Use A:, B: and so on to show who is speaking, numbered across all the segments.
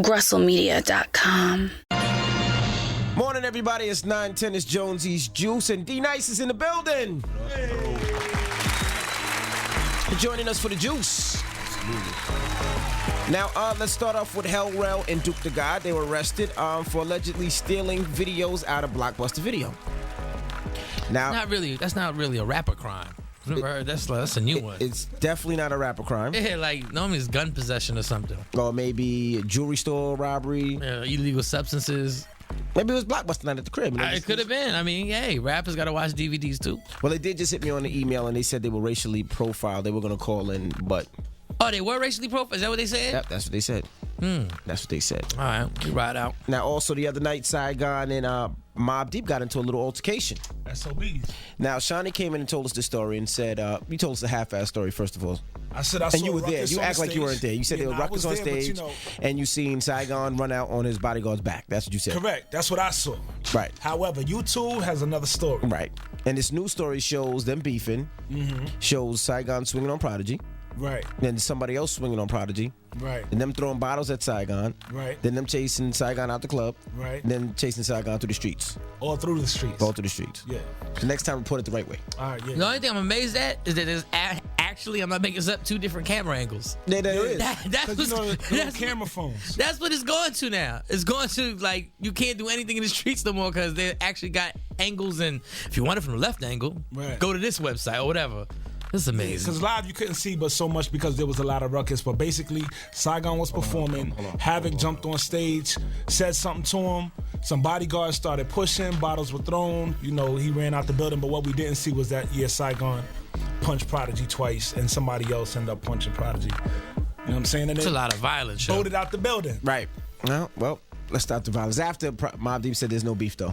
A: GrussellMedia.com.
B: Morning, everybody. It's 9:10. It's Jonesy's Juice, and D-Nice is in the building. Hey. Joining us for the juice. Absolutely. Now, let's start off with Hell Rell and Duke the God. They were arrested for allegedly stealing videos out of Blockbuster Video. Now,
C: that's not really a rapper crime. I've never heard that's a new one.
B: It's definitely not a rapper crime.
C: Yeah, like normally it's gun possession or something.
B: Or maybe a jewelry store robbery.
C: Illegal substances.
B: Maybe it was Blockbuster night at the crib.
C: It could have been. I mean, hey, rappers got to watch DVDs too.
B: Well, they did just hit me on the email, and they said they were racially profiled. They were going to call in, but...
C: Oh, they were racially profiled? Is that what they said?
B: Yep, that's what they said. That's what they said.
C: All right, we ride out.
B: Now, also the other night, Saigon and Mobb Deep got into a little altercation.
D: SOBs.
B: Now, Shawnee came in and told us the story and said, you told us a half-ass story, first of all.
D: I said I
B: and
D: saw
B: you were there.
D: Ruckus
B: You
D: on
B: act
D: the
B: like you weren't there. You said there were ruckus on stage, and you seen Saigon run out on his bodyguard's back. That's what you said.
D: Correct. That's what I saw.
B: Right.
D: However, YouTube has another story.
B: Right. And this new story shows them beefing, shows Saigon swinging on Prodigy.
D: Right.
B: Then somebody else swinging on Prodigy.
D: Right.
B: And them throwing bottles at Saigon.
D: Right.
B: Then them chasing Saigon out the club.
D: Right.
B: And then chasing Saigon through the streets.
D: All through the streets.
B: All through the streets.
D: Yeah.
B: The next time, report it the right way.
D: All right, yeah.
C: The only thing I'm amazed at is that there's actually, I'm not making this up, 2 different camera angles.
B: Yeah, there is.
C: That's
D: the camera phones.
C: That's what it's going to now. It's going to, like, you can't do anything in the streets no more because they actually got angles, and if you want it from the left angle, go to this website or whatever. This is amazing.
D: Because live you couldn't see but so much because there was a lot of ruckus. But basically, Saigon was performing. Havoc jumped on stage, said something to him. Some bodyguards started pushing. Bottles were thrown. You know, he ran out the building. But what we didn't see was that, Saigon punched Prodigy twice, and somebody else ended up punching Prodigy. You know what I'm saying? And
C: it's a lot of violence.
D: Voted out the building.
B: Right. Well, let's start the violence. After Mobb Deep said there's no beef, though.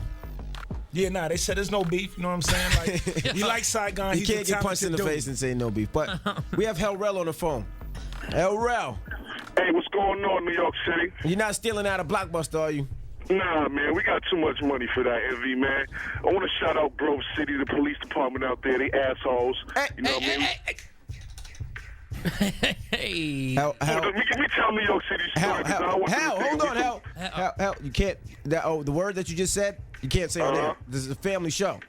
D: Yeah, they said there's no beef. You know what I'm saying? Like, he likes Saigon.
B: He can't get punched in the face and say no beef. But we have Hell Rell on the phone. Hell Rell.
E: Hey, what's going on, New York City?
B: You're not stealing out of Blockbuster, are you?
E: Nah, man, we got too much money for that, Envy, man. I want to shout out Grove City, the police department out there. They assholes. You know what I mean?
C: Hey.
E: Let me tell New York City story.
B: Hell, you can't. The word that you just said, you can't say on there. This is a family show.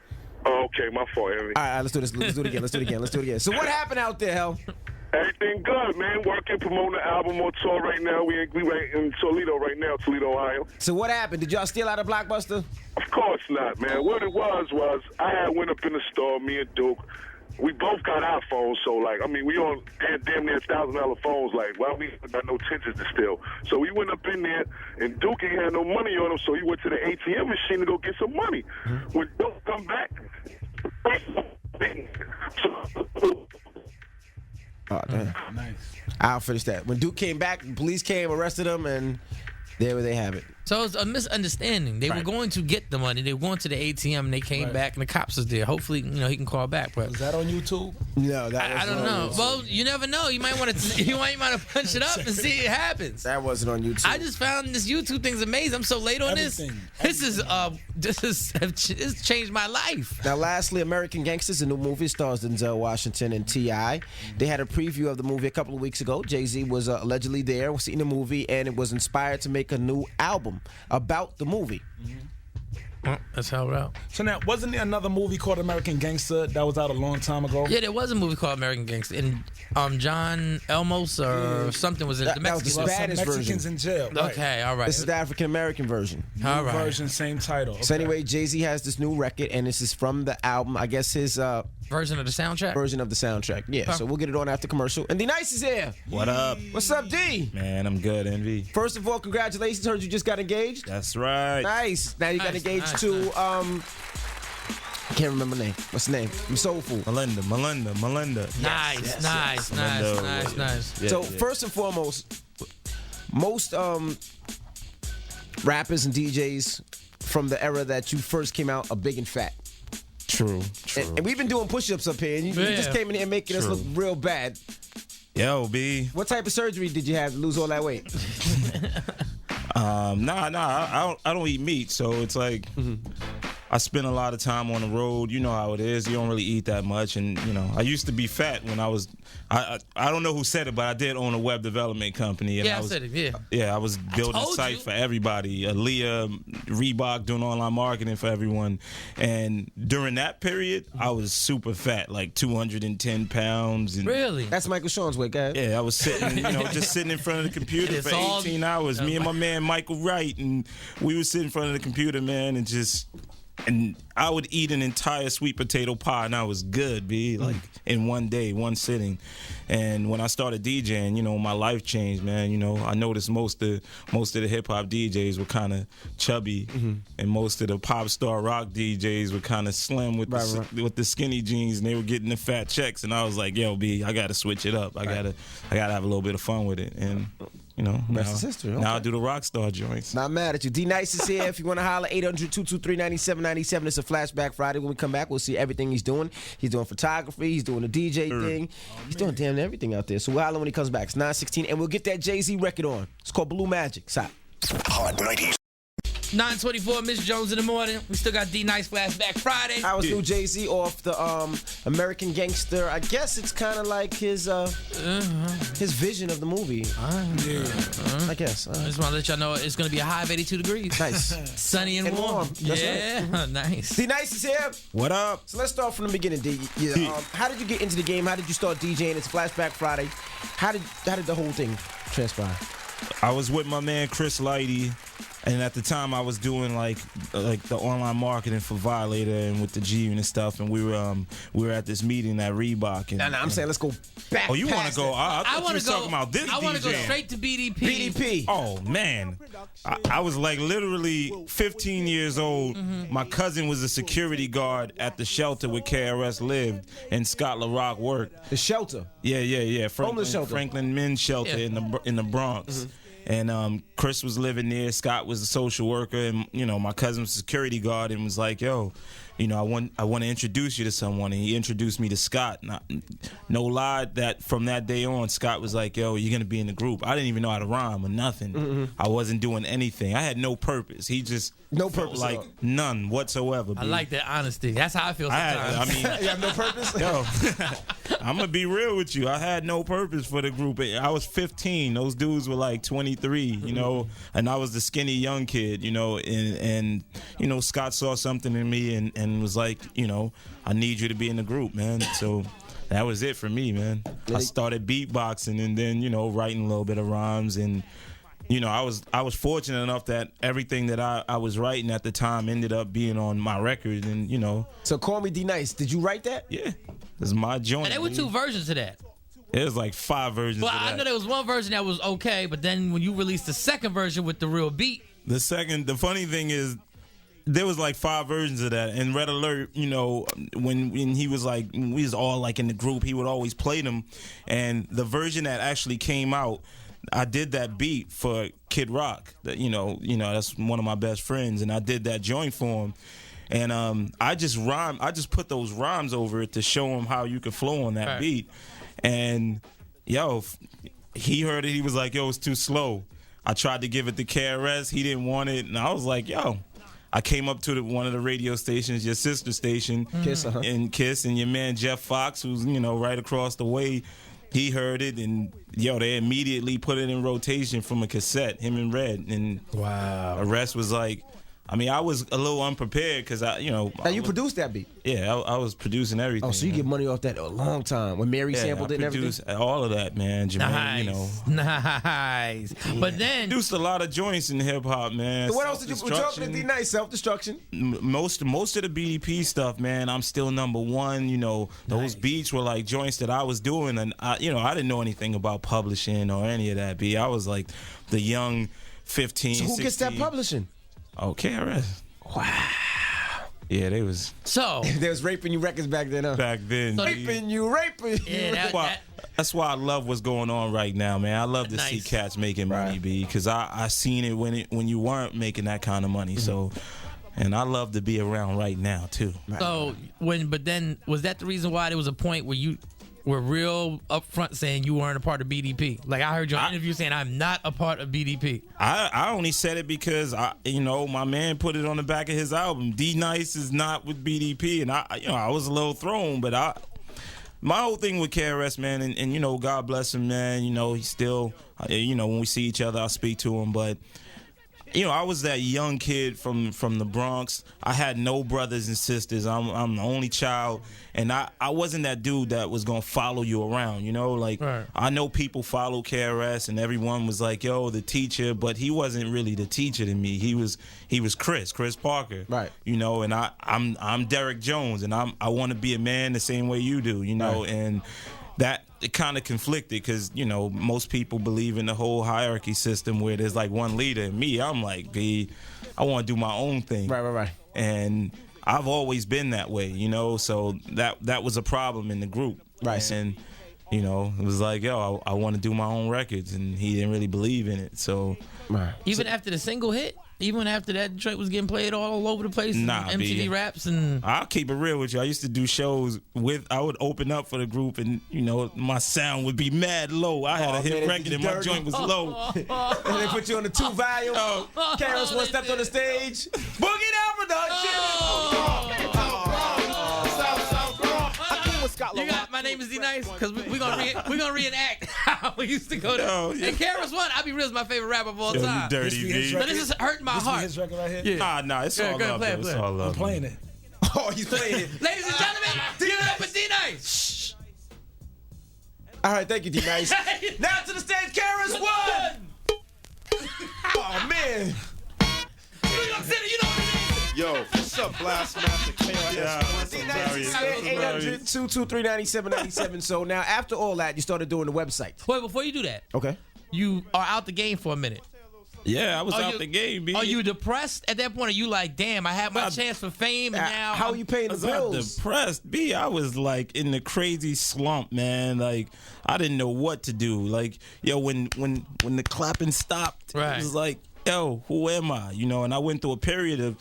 E: Oh, okay, my fault, Envy.
B: All right, let's do this. Let's do it again. So what happened out there, Hell?
E: Everything good, man. Working, promoting the album on tour right now. We right in Toledo right now, Toledo, Ohio.
B: So what happened? Did y'all steal out of Blockbuster?
E: Of course not, man. What it was I had went up in the store, me and Duke. We both got iPhones, so we on damn near $1,000 phones. Like, well, we got no intentions to steal. So we went up in there, and Duke ain't had no money on him, so he went to the ATM machine to go get some money. When Duke come back,
B: oh, damn.
D: Nice.
B: I'll finish that. When Duke came back, the police came, arrested him, and there they have it.
C: So it's a misunderstanding. They were going to get the money. They were going to the ATM, and they came back, and the cops was there. Hopefully, he can call back. But
D: is that on YouTube?
B: No,
C: I don't know. Well, you never know. You might want to. You might punch it up and see it happens.
B: That wasn't on YouTube.
C: I just found this YouTube thing's amazing. I'm so late on this. This changed my life.
B: Now, lastly, American Gangsters, a new movie, stars Denzel Washington and T.I. They had a preview of the movie a couple of weeks ago. Jay-Z was allegedly there, was seeing the movie, and it was inspired to make a new album about the movie.
C: Well, that's how we're out.
D: So now, wasn't there another movie called American Gangster that was out a long time ago?
C: Yeah, there was a movie called American Gangster, and John Elmos or something was in the Mexican.
B: That was the Spanish
D: Mexicans
B: version.
D: in jail. Right.
C: Okay, all right.
B: This is the African American version.
C: All right.
D: Version, same title. Okay.
B: So anyway, Jay-Z has this new record, and this is from the album. I guess his
C: version of the soundtrack.
B: Version of the soundtrack. Yeah. So we'll get it on after commercial. And D-Nice is here.
F: What up?
B: What's up, D?
F: Man, I'm good, Envy.
B: First of all, congratulations. Heard you just got engaged.
F: That's right.
B: Nice. Now you got engaged to I can't remember the name. What's the name? I'm Soulful.
F: Melinda.
C: Nice.
B: Yeah, so first and foremost, most rappers and DJs from the era that you first came out are big and fat.
F: True.
B: And we've been doing push-ups up here, and you just came in here making us look real bad.
F: Yo, B.
B: What type of surgery did you have to lose all that weight?
F: Nah. I don't eat meat, so it's like I spent a lot of time on the road. You know how it is. You don't really eat that much. And, I used to be fat when I was, I don't know who said it, but I did own a web development company. And
C: I said it, yeah.
F: Yeah, I was building sites for everybody. Aaliyah, Reebok, doing online marketing for everyone. And during that period, I was super fat, like 210 pounds. And
C: Really?
B: That's Michael Shawn's weight, guys.
F: yeah, I was sitting, just sitting in front of the computer for 18 hours. Me and my man Michael Wright, and we would sit in front of the computer, man, and I would eat an entire sweet potato pie, and I was good, B, like in one day, one sitting. And when I started DJing, my life changed, man. I noticed most of the hip hop DJs were kind of chubby, and most of the pop star rock DJs were kind of slim with the skinny jeans, and they were getting the fat checks. And I was like, yo, B, I got to switch it up. I gotta have a little bit of fun with it. And
B: Rest is history. Okay.
F: Now I do the rock star joints.
B: Not mad at you. D Nice is here. If you want to holler, 800-223-9797. It's a Flashback Friday. When we come back, we'll see everything he's doing. He's doing photography. He's doing the DJ thing. He's doing damn everything out there. So we'll holler when he comes back. It's 9:16, and we'll get that Jay-Z record on. It's called Blue Magic. Stop.
A: Hot 90s.
C: 9:24, Miss Jones in the morning. We still got D Nice Flashback Friday.
B: I was new Jay-Z off the American Gangster. I guess it's kind of like his vision of the movie. I guess.
C: I just want to let y'all know it's going to be a high of 82 degrees.
B: Nice.
C: Sunny and warm.
B: That's
C: right. Nice.
B: D Nice is here.
F: What up?
B: So let's start from the beginning, D. How did you get into the game? How did you start DJing? It's Flashback Friday. How did the whole thing transpire?
F: I was with my man Chris Lighty, and at the time I was doing like the online marketing for Violator and with the G and stuff, and we were at this meeting at Reebok. And,
B: I'm saying let's go back.
F: Oh, you want to go? I thought you were talking about this.
C: I want to go straight to BDP.
B: BDP.
F: Oh man, I was like literally 15 years old. My cousin was a security guard at the shelter where KRS lived and Scott LaRock worked.
B: The shelter.
F: Yeah.
B: Homeless shelter.
F: Franklin Men's Shelter in the Bronx. And Chris was living there. Scott was a social worker, and my cousin was a security guard, and was like, "Yo, I want to introduce you to someone." And he introduced me to Scott. No lie, that from that day on, Scott was like, "Yo, you're gonna be in the group." I didn't even know how to rhyme or nothing. I wasn't doing anything. I had no purpose. He just
B: no purpose,
F: like none whatsoever.
C: I like that honesty. That's how I feel sometimes.
B: You have no purpose.
F: Yo, I'm gonna be real with you. I had no purpose for the group. I was 15. Those dudes were like 23. And I was the skinny young kid. And Scott saw something in me and was like, I need you to be in the group, man. So that was it for me, man. I started beatboxing and then writing a little bit of rhymes, and I was fortunate enough that everything that I was writing at the time ended up being on my record, and
B: So Call Me D Nice. Did you write that?
F: Yeah, it's my joint.
C: And there were two versions of that.
F: It was like 5 versions of that.
C: I know there was one version that was okay, but then when you released the second version with the real beat.
F: The funny thing is, there was like 5 versions of that. And Red Alert, when he was like, we was all like in the group, he would always play them. And the version that actually came out, I did that beat for Kid Rock. That that's one of my best friends, and I did that joint for him. And I just put those rhymes over it to show him how you could flow on that beat. And he heard it. He was like, "Yo, it's too slow." I tried to give it to KRS. He didn't want it, and I was like, "Yo." I came up to one of the radio stations, your sister station,
B: Kiss,
F: and Kiss, and your man Jeff Fox, who's right across the way. He heard it, and they immediately put it in rotation from a cassette. Him and Red, and
B: wow.
F: The rest was like. I mean, I was a little unprepared because
B: Now you produced that beat.
F: Yeah, I was producing everything.
B: Oh, so you get money off that a long time when Mary sampled it and everything.
F: All of that, man. Jermaine,
C: Nice.
B: Yeah.
C: But then
F: produced a lot of joints in hip hop, man.
B: So what else did you talk to D Nice? Self-destruction.
F: Most of the BDP stuff, man. I'm still #1. Those beats were like joints that I was doing, and I didn't know anything about publishing or any of that. I was like the young 15.
B: So who
F: 16.
B: gets that publishing?
F: Oh, KRS.
B: Wow.
F: Yeah, they was.
C: So
B: they was raping you records back then, huh?
F: Back then.
B: Raping you.
C: Yeah,
F: that's why I love what's going on right now, man. I love to see cats making money, because I seen it when you weren't making that kind of money. So, and I love to be around right now too.
C: So but then was that the reason why there was a point where you were real upfront saying you weren't a part of BDP. Like I heard your interview saying I'm not a part of BDP.
F: I only said it because my man put it on the back of his album. D Nice is not with BDP, and I was a little thrown, but my whole thing with KRS, man, and God bless him, man. He's still, when we see each other, I speak to him, but. I was that young kid from the Bronx. I had no brothers and sisters. I'm the only child, and I wasn't that dude that was gonna follow you around. Right. I know people follow KRS, and everyone was like, "Yo, the teacher," but he wasn't really the teacher to me. He was Chris Parker.
B: Right.
F: And I'm Derek Jones, and I want to be a man the same way you do.
B: Right.
F: And that. It kind of conflicted because, most people believe in the whole hierarchy system where there's like one leader. And me, I'm like, I want to do my own thing.
B: Right.
F: And I've always been that way, so that was a problem in the group.
B: Right.
F: And, it was like, yo, I want to do my own records. And he didn't really believe in it. So,
B: right.
C: Even after the single hit? Even after that joint was getting played all over the place,
F: nah,
C: MTV Raps and
F: I'll keep it real with you. I used to do shows I would open up for the group, and my sound would be mad low. I had a hit record, and my joint was low.
B: And they put you on the 2 volume. KRS One stepped on the stage. Boogie Down Production.
C: You got My Name Is D Nice because we're gonna reenact how we used to go there. And KRS One, I'll be real, is my favorite rapper of all time.
F: You dirty B.
C: But this is hurting my heart.
D: His record right here.
C: Yeah.
F: Nah, it's all love. It's all love.
D: I'm playing it.
B: Oh, he's playing it.
C: Ladies and gentlemen, give it up for D Nice. Shh.
B: All right, thank you, D Nice. Now to the stage, KRS One. Oh man.
C: New York City, you know what it is.
A: Yo, what's up, Blastmaster KRS?
B: 800-223-9797. So now, after all that, you started doing the website.
C: Wait, before you do that,
B: okay,
C: you are out the game for a minute.
F: Yeah, I was out the game, B.
C: Are you depressed at that point? Are you like, damn, I had my chance for fame, and now
B: how are you paying the
F: I was not
B: bills?
F: depressed, B. I was like in the crazy slump, man. Like I didn't know what to do. Like, yo, when the clapping stopped,
C: right.
F: It was like, yo, who am I? And I went through a period of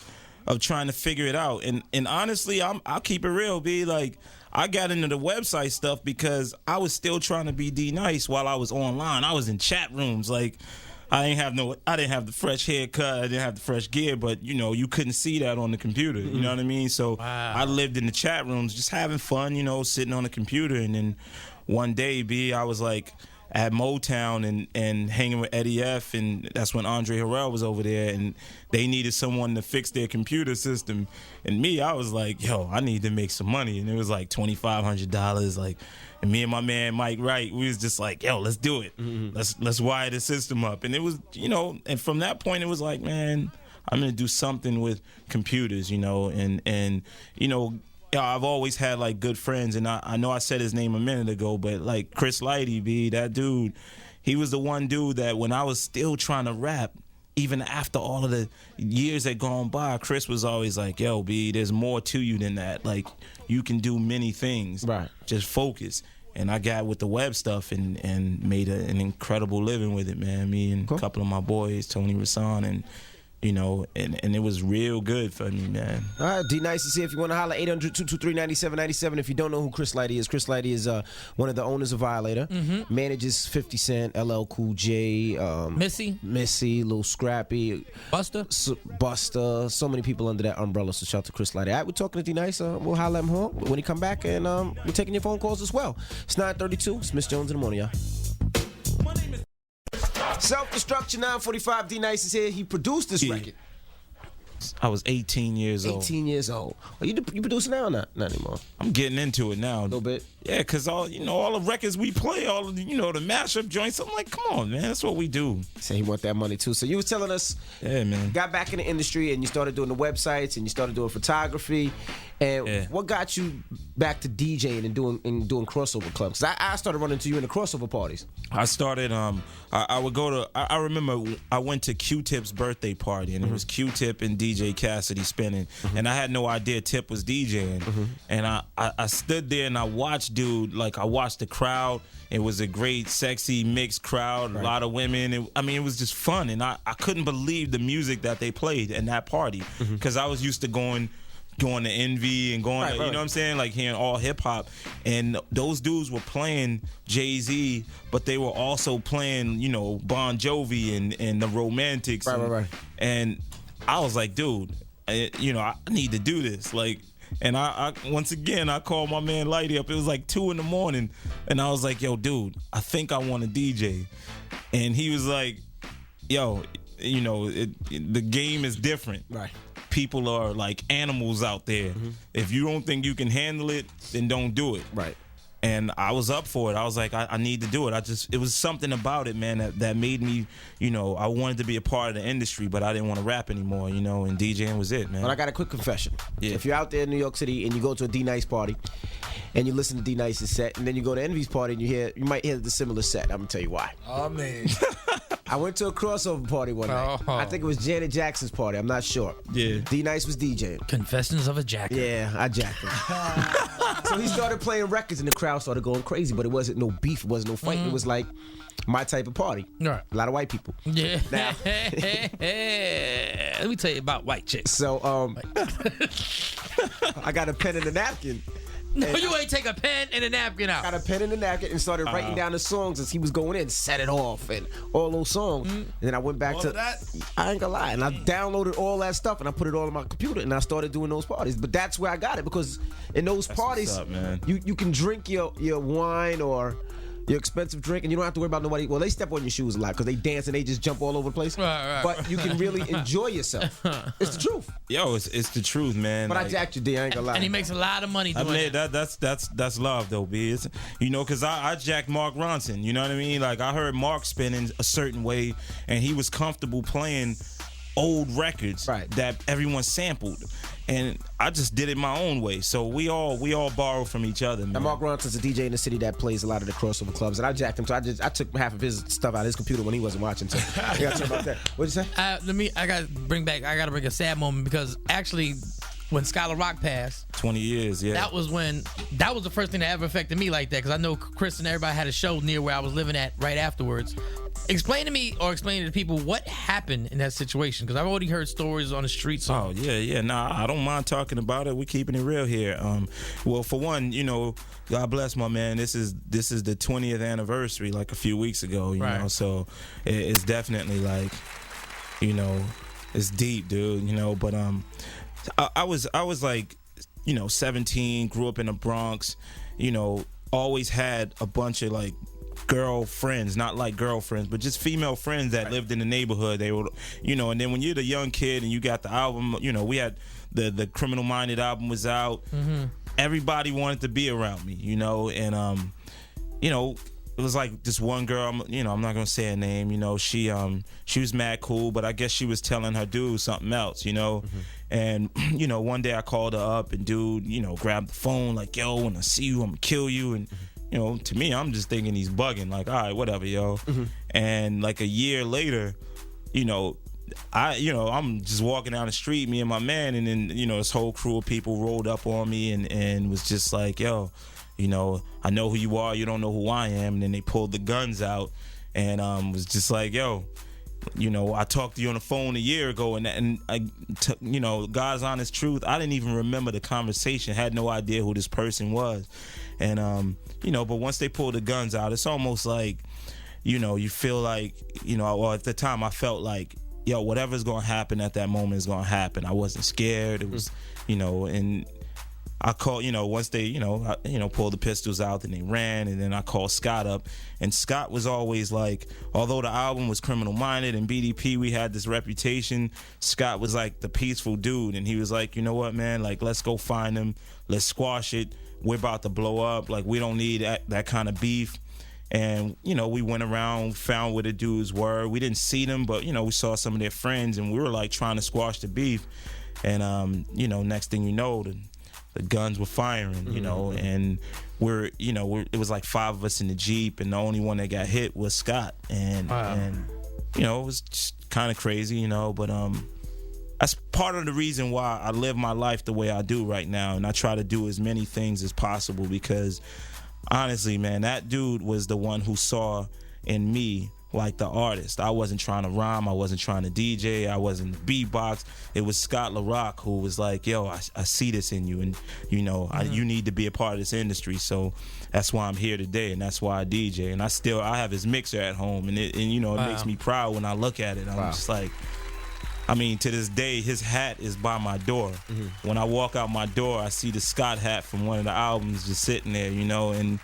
F: trying to figure it out. And honestly, I'll keep it real, B. Like, I got into the website stuff because I was still trying to be D Nice while I was online. I was in chat rooms. Like, I didn't have the fresh haircut. I didn't have the fresh gear, but you couldn't see that on the computer. You know what I mean? So I lived in the chat rooms, just having fun, sitting on the computer. And then one day, B, I was like at Motown and hanging with Eddie F, and that's when Andre Harrell was over there, and they needed someone to fix their computer system. And me, I was like, yo, I need to make some money. And it was like $2,500, like, and me and my man Mike Wright, we was just like, yo, let's do it. Mm-hmm. Let's wire the system up. And it was, and from that point it was like, man, I'm gonna do something with computers, and I've always had like good friends, and I know I said his name a minute ago, but like Chris Lighty, B, that dude, he was the one dude that when I was still trying to rap, even after all of the years that gone by, Chris was always like, yo, B, there's more to you than that. Like, you can do many things.
B: Right.
F: Just focus. And I got with the web stuff and made an incredible living with it, man. Me and a couple of my boys, Tony Rasan, and it was real good for me, man.
B: All right, D Nice is here. If you want to holler, 800-223-9797. If you don't know who Chris Lighty is one of the owners of Violator. Mm-hmm. Manages 50 Cent, LL Cool J, Missy, Lil Scrappy,
C: Buster,
B: so many people under that umbrella. So shout out to Chris Lighty. All right, we're talking to D Nice. We'll holler at him when he come back, and we're taking your phone calls as well. It's 9:32. It's Miss Jones in the morning, y'all. Self-Destruction 945. D Nice is here. He produced this record.
F: I was 18 years old.
B: 18 years old. Are you producing now or not? Not anymore.
F: I'm getting into it now.
B: A little bit.
F: Yeah, because all the records we play, all of the mashup joints, I'm like, come on, man, that's what we do.
B: Say he want that money too. So you was telling us,
F: yeah, man,
B: got back in the industry and you started doing the websites and you started doing photography. And what got you back to DJing and doing crossover clubs? Because I started running into you in the crossover parties.
F: I started. I would go to. I remember I went to Q-Tip's birthday party, and it was Q-Tip and DJ Cassidy spinning, and I had no idea Tip was DJing. And I stood there and I watched dude. Like, I watched the crowd. It was a great, sexy, mixed crowd. Right. A lot of women. It was just fun, and I couldn't believe the music that they played in that party because I was used to going going to Envy and going to, you know what I'm saying, like hearing all hip hop, and those dudes were playing Jay-Z, but they were also playing, you know, Bon Jovi and the Romantics,
B: Right.
F: And I was like, dude, you know, I need to do this, like. And I once again, I called my man Lighty up. It was like 2 a.m, and I was like, yo, dude, I think I want to DJ. And he was like, yo, you know, the game is different.
B: Right.
F: People are like animals out there. If you don't think you can handle it, then don't do it.
B: Right.
F: And I was up for it. I was like, I need to do it. It was something about it, man, that made me, you know, I wanted to be a part of the industry, but I didn't want to rap ananymore, you know, and DJing was it, man.
B: But I got a quick confession.
F: Yeah.
B: If you're out there in New York City and you go to a D-Nice party and you listen to D-Nice's set, and then you go to Envy's party and you might hear the similar set. I'm going to tell you why.
D: Oh, man.
B: I went to a crossover party one night.
C: Oh.
B: I think it was Janet Jackson's party. I'm not sure.
F: Yeah.
B: D-Nice was DJing.
C: Confessions of a Jacker.
B: Yeah, I jacked him. So he started playing records and the crowd started going crazy, but it wasn't no beef, it wasn't no fight. It was like my type of party.
C: Right.
B: A lot of white people.
C: Yeah.
B: Now-
C: Let me tell you about white chicks.
B: So I got a pen and a napkin.
C: No, you ain't take a pen and a napkin out.
B: Got a pen and a napkin and started writing down the songs as he was going in, Set It Off and all those songs. And then I went back to
A: that?
B: I ain't gonna lie, and I downloaded all that stuff and I put it all on my computer and I started doing those parties. But that's where I got it, because in those parties,
F: what's up, man.
B: you can drink your wine or your expensive drink, and you don't have to worry about nobody. Well, they step on your shoes a lot because they dance and they just jump all over the place.
C: Right.
B: But you can really enjoy yourself. It's the truth.
F: Yo, it's the truth, man.
B: But I
F: Like,
B: jacked you, D. I ain't gonna lie.
C: And he makes a lot of money
F: I
C: doing
F: mean,
C: that.
F: that's love though, B. It's, you know, because I jacked Mark Ronson. You know what I mean? Like I heard Mark spinning a certain way, and he was comfortable playing old records that everyone sampled, and I just did it my own way. So we all borrow from each other, man.
B: Now, Mark Ronson's a DJ in the city that plays a lot of the crossover clubs, and I jacked him. So I took half of his stuff out of his computer when he wasn't watching. So you gotta talk about that. What'd you say?
C: I gotta bring a sad moment, because actually when Skylar Rock passed,
F: 20 years, yeah.
C: that was the first thing that ever affected me like that, because I know Chris and everybody had a show near where I was living at right afterwards. Explain to the people what happened in that situation, because I've already heard stories on the streets.
F: Oh yeah. Nah, I don't mind talking about it. We're keeping it real here. Well, for one, you know, God bless my man. This is the 20th anniversary, like a few weeks ago. You know, so it's definitely like, you know, it's deep, dude. You know, but I was like, you know, 17, grew up in the Bronx. You know, always had a bunch of like girlfriends, not like girlfriends, but just female friends that lived in the neighborhood. They were, you know, and then when you're the young kid and you got the album, you know, we had the Criminal Minded album was out. Everybody wanted to be around me, you know, and you know, it was like this one girl, you know, I'm not gonna say her name, you know, she was mad cool, but I guess she was telling her dude something else, you know. And you know, one day I called her up and dude, you know, grabbed the phone like, yo, when I see you, I'm gonna kill you. And you know, to me, I'm just thinking he's bugging, like, all right, whatever, yo. And like a year later, you know, I'm just walking down the street, me and my man, and then, you know, this whole crew of people rolled up on me and was just like, yo, you know, I know who you are, you don't know who I am. And then they pulled the guns out and was just like, yo, you know, I talked to you on the phone a year ago, and you know, God's honest truth, I didn't even remember the conversation, had no idea who this person was. And you know, but once they pulled the guns out, it's almost like, you know, you feel like, you know, or at the time I felt like, yo, whatever's gonna happen at that moment is gonna happen. I wasn't scared. It was, you know, and I called, you know, once they, you know, pulled the pistols out, and they ran, and then I called Scott up, and Scott was always like, although the album was Criminal Minded and BDP, we had this reputation, Scott was like the peaceful dude, and he was like, you know what, man, like, let's go find him, let's squash it, we're about to blow up, like, we don't need that kind of beef. And, you know, we went around, found where the dudes were. We didn't see them, but, you know, we saw some of their friends, and we were like trying to squash the beef. And, you know, next thing you know, the guns were firing, you know, and it was like 5 of us in the Jeep, and the only one that got hit was Scott. And you know, it was just kind of crazy, you know, but that's part of the reason why I live my life the way I do right now, and I try to do as many things as possible, because honestly, man, that dude was the one who saw in me like the artist. I wasn't trying to rhyme. I wasn't trying to DJ. I wasn't beatbox. It was Scott LaRock who was like, yo, I see this in you, and you know, you need to be a part of this industry. So that's why I'm here today, and that's why I DJ. And I have his mixer at home, and you know, it makes me proud when I look at it. I'm just like, I mean, to this day, his hat is by my door. When I walk out my door, I see the Scott hat from one of the albums just sitting there, you know, and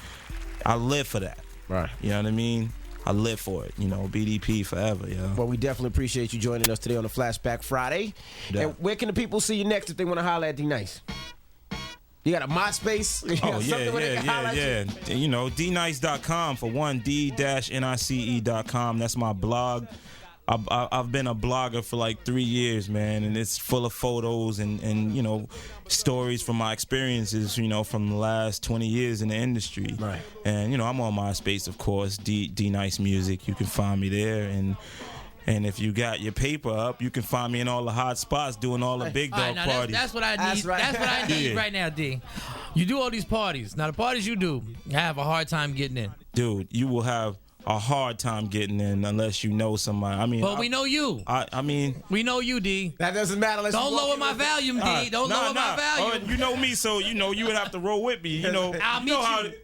F: I live for that. Right. You know what I mean? I live for it, you know, BDP forever, yo.
B: Well, we definitely appreciate you joining us today on the Flashback Friday.
F: Yeah.
B: And where can the people see you next if they want to holler at D-Nice? You got a MySpace? You got something where they can holler at you?
F: You know, dnice.com for one, d-nice.com. That's my blog. I've been a blogger for like 3 years, man, and it's full of photos and you know, stories from my experiences, you know, from the last 20 years in the industry.
B: Right.
F: And you know, I'm on MySpace, of course, D Nice Music. You can find me there, and if you got your paper up, you can find me in all the hot spots doing all the big dog parties.
C: That's what I need.
B: That's right.
C: That's what I need right now, D. You do all these parties. Now the parties you do, I have a hard time getting in.
F: Dude, you will have a hard time getting in unless you know somebody. I mean,
C: but we know you.
F: I mean,
C: we know you, D.
B: That doesn't matter.
C: Don't lower my volume, D. Don't lower my volume.
F: You know me, so you know you would have to roll with me. You know,
C: I'll meet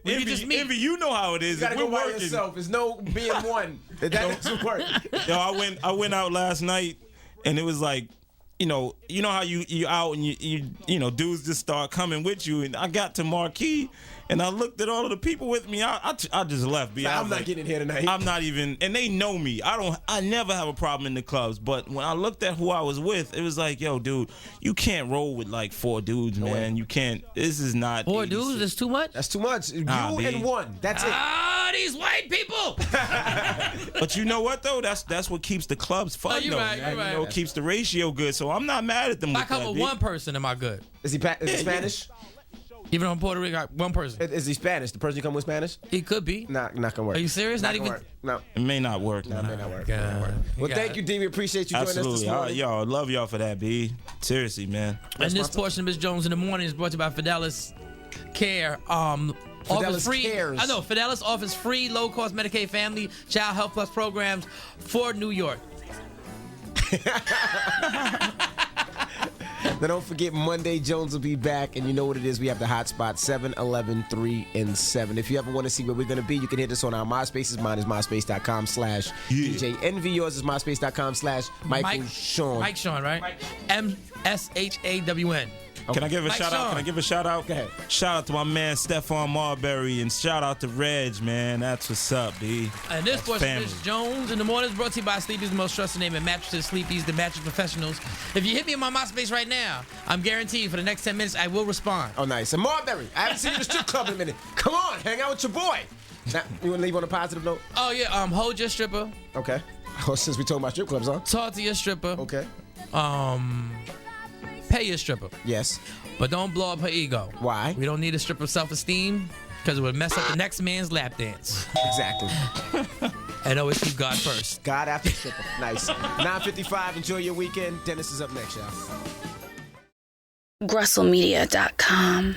C: you.
F: Envy, you know how it is.
B: You gotta
F: We're
B: go by
F: working.
B: yourself. There's no being one. That doesn't work.
F: Yo, I went out last night, and it was like, you know how you out and you know dudes just start coming with you, and I got to Marquee. And I looked at all of the people with me. I just left.
B: I'm not getting in here tonight.
F: I'm not even, and they know me. I never have a problem in the clubs. But when I looked at who I was with, it was like, yo, dude, you can't roll with like 4 dudes, man. You can't. This is not
C: 4 dudes. That's too much.
B: That's too much. You and one. That's it.
C: Ah, these white people.
F: But you know what though? That's what keeps the clubs fun.
C: You're
F: though.
C: right. You're right.
F: You know, it keeps the ratio good. So I'm not mad at them.
C: If I come with one person, am I good?
B: Is he Spanish?
C: Even on Puerto Rico, one person.
B: Is he Spanish? The person you come with Spanish?
C: He could be.
B: Not gonna work.
C: Are you serious? Not even.
B: Work. No.
F: It may not work.
B: No, it may not work.
C: Well,
B: thank you, D. We appreciate you joining us this
F: Absolutely.
B: morning.
F: Yo, I love y'all for that, B. Seriously, man.
C: And this portion of Miss Jones in the Morning is brought to you by Fidelis Care. Offers free.
B: Cares.
C: I know Fidelis offers free, low-cost Medicaid family child health plus programs for New York.
B: Now don't forget, Monday Jones will be back, and you know what it is. We have the hot spot 7, 11, 3, and 7. If you ever want to see where we're going to be, you can hit us on our MySpaces. Mine is myspace.com/DJNV. Yours is myspace.com/Michael Shawn.
C: Mike Shawn, right? MSHAWN.
F: Can I give a shout out? Can I give a shout out?
B: Go ahead.
F: Shout out to my man Stephon Marbury, and shout out to Reg, man. That's what's up, B.
C: And this
F: That's
C: portion
F: family.
C: is Jones in the Morning is brought to you by Sleepy's, the most trusted name in mattresses. Sleepy's, the mattress professionals. If you hit me on my MySpace right now, I'm guaranteed for the next 10 minutes I will respond.
B: Oh, nice. And Marbury, I haven't seen you in the strip club in a minute. Come on, hang out with your boy. Now, you want to leave on a positive note?
C: Oh yeah, hold your stripper.
B: Okay. Oh, since we talking about strip clubs, huh?
C: Talk to your stripper.
B: Okay.
C: Pay your stripper.
B: Yes.
C: But don't blow up her ego.
B: Why?
C: We don't need a stripper self-esteem because it would mess up the next man's lap dance.
B: Exactly.
C: And always keep God first.
B: God after stripper. Nice. 9:55. Enjoy your weekend. Dennis is up next, y'all.
G: GrussellMedia.com